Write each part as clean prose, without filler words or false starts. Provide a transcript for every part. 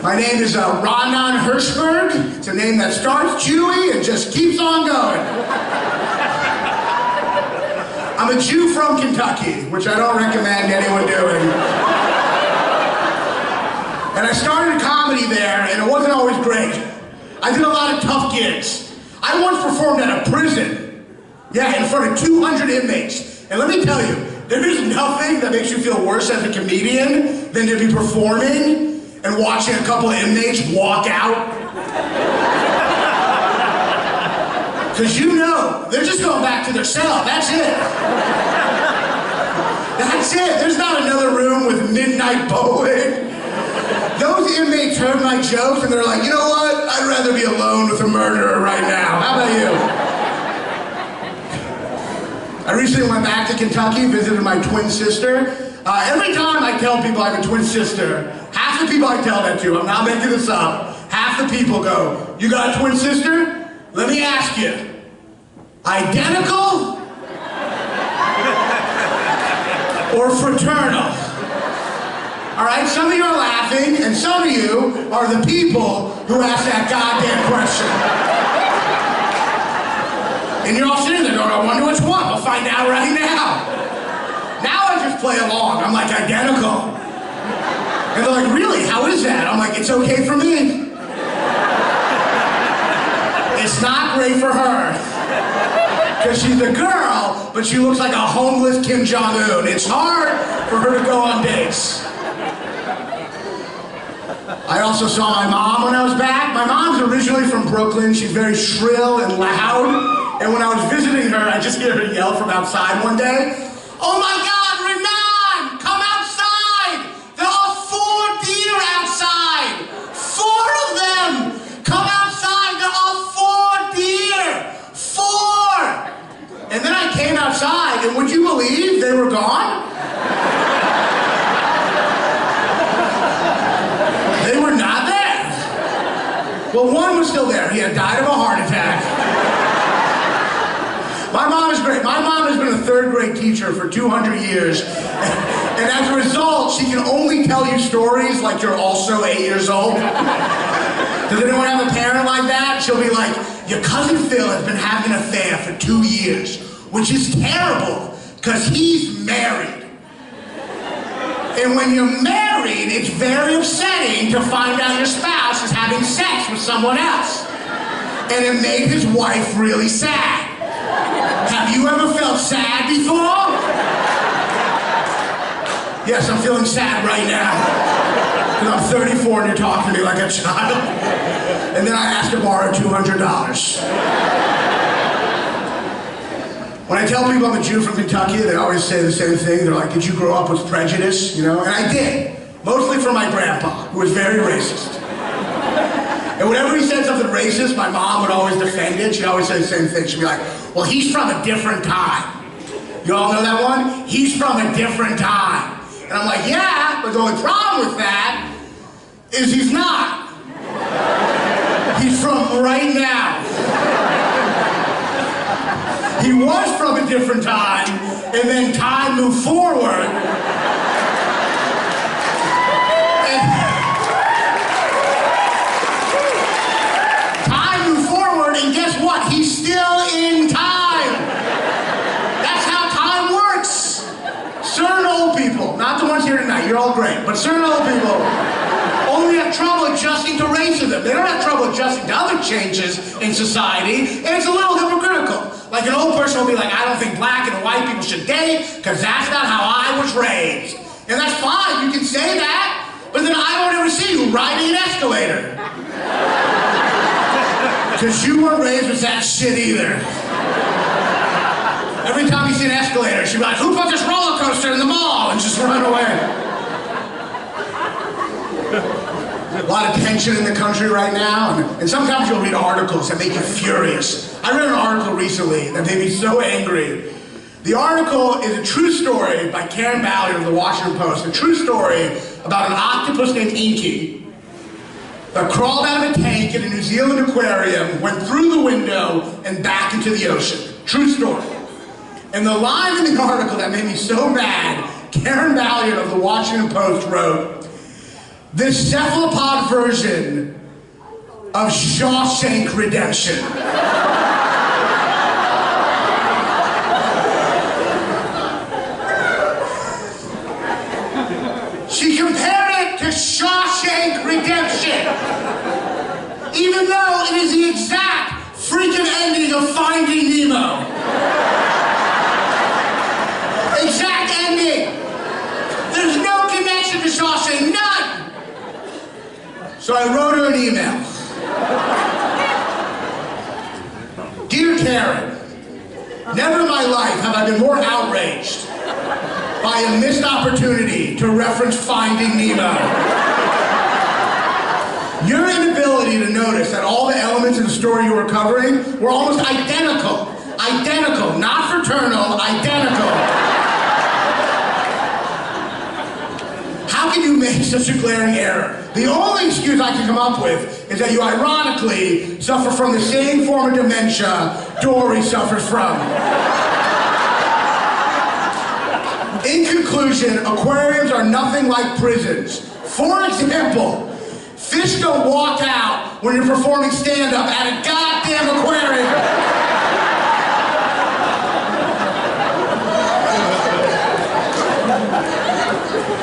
My name is Ronan Hirschberg. It's a name that starts Jewy and just keeps on going. I'm a Jew from Kentucky, which I don't recommend anyone doing. And I started comedy there, and it wasn't always great. I did a lot of tough gigs. I once performed at a prison. Yeah, in front of 200 inmates. And let me tell you, there is nothing that makes you feel worse as a comedian than to be performing and watching a couple of inmates walk out. Because you know, they're just going back to their cell, that's it. That's it, there's not another room with midnight bowling. Those inmates heard my jokes and they're like, you know what? I'd rather be alone with a murderer right now. How about you? I recently went back to Kentucky, visited my twin sister. Every time I tell people I have a twin sister, half the people I tell that to, I'm not making this up, half the people go, you got a twin sister? Let me ask you, identical or fraternal? All right, some of you are laughing, and some of you are the people who ask that goddamn question. And you're all sitting there going, I wonder which one. We'll find out right now. Now I just play along. I'm like, identical. And they're like, really? How is that? I'm like, it's okay for me. It's not great for her. Because she's a girl, but she looks like a homeless Kim Jong-un. It's hard for her to go on dates. I also saw my mom when I was back. My mom's originally from Brooklyn. She's very shrill and loud. And when I was visiting her, I just hear her yell from outside one day, oh my God, Renan, come outside! There are 4 deer outside! 4 of them! Come outside, there are 4 deer! 4! And then I came outside, and would you believe they were gone? They were not there. Well, one was still there. He had died of a heart attack. My mom is great. My mom has been a 3rd grade teacher for 200 years. And as a result, she can only tell you stories like you're also 8 years old. Does anyone have a parent like that? She'll be like, your cousin Phil has been having an affair for 2 years, which is terrible, because he's married. And when you're married, it's very upsetting to find out your spouse is having sex with someone else. And it made his wife really sad. Have you ever felt sad before? Yes, I'm feeling sad right now. Because I'm 34 and you're talking to me like a child. And then I asked to borrow $200. When I tell people I'm a Jew from Kentucky, they always say the same thing. They're like, did you grow up with prejudice? You know? And I did. Mostly from my grandpa, who was very racist. And whenever he said something racist, my mom would always defend it. She'd always say the same thing. She'd be like, well, he's from a different time. You all know that one? He's from a different time. And I'm like, yeah, but the only problem with that is he's not. He's from right now. He was from a different time, and then time moved forward. And guess what? He's still in time. That's how time works. Certain old people, not the ones here tonight, you're all great, but certain old people only have trouble adjusting to racism. They don't have trouble adjusting to other changes in society, and it's a little hypocritical. Like an old person will be like, I don't think black and white people should date, because that's not how I was raised. And that's fine, you can say that, but then I don't ever see you riding an escalator. Because you weren't raised with that shit either. Every time you see an escalator, she'd be like, who put this roller coaster in the mall? And just run away. A lot of tension in the country right now, and sometimes you'll read articles that make you furious. I read an article recently that made me so angry. The article is a true story by Karen Ballard of the Washington Post, a true story about an octopus named Inky that crawled out of a tank in a New Zealand aquarium, went through the window, and back into the ocean. True story. And the line in the article that made me so mad, Karen Ballard of the Washington Post wrote, the cephalopod version of Shawshank Redemption. She compared it to Shawshank Redemption, even though it is the exact freaking ending of Finding Nemo. Exact ending. There's no connection to Shawshank, none. So I wrote her an email. Dear Karen, never in my life have I been more outraged by a missed opportunity to reference Finding Nemo. Your inability to notice that all the elements in the story you were covering were almost identical. Identical, not fraternal, identical. How can you make such a glaring error? The only excuse I can come up with is that you ironically suffer from the same form of dementia Dory suffers from. In conclusion, aquariums are nothing like prisons. For example, fish don't walk out when you're performing stand-up at a goddamn aquarium.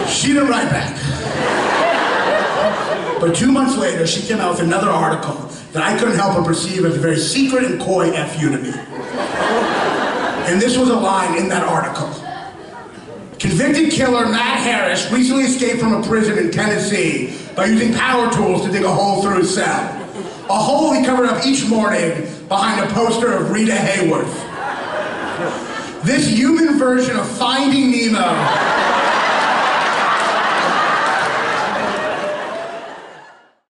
She didn't write back. But 2 months later, she came out with another article that I couldn't help but perceive as a very secret and coy FU to me. And this was a line in that article. Convicted killer Matt Harris recently escaped from a prison in Tennessee by using power tools to dig a hole through his cell. A hole he covered up each morning behind a poster of Rita Hayworth. This human version of Finding Nemo